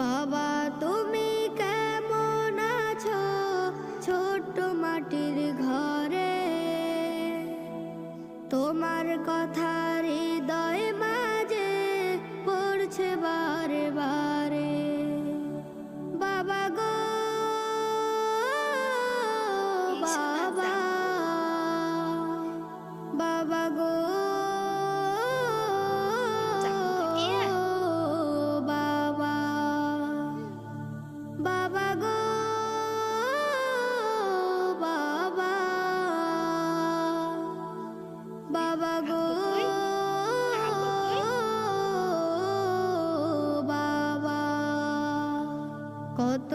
বাবা তুমি কেমন আছো ছোট্ট মাটির ঘরে, তোমার কথা হৃদয় মাঝে পড়ছে বারে বারে। বাবা গো বাবা, বাবা গো বাবা, বাবা গো বাবা, বাবা গো বাবা। কত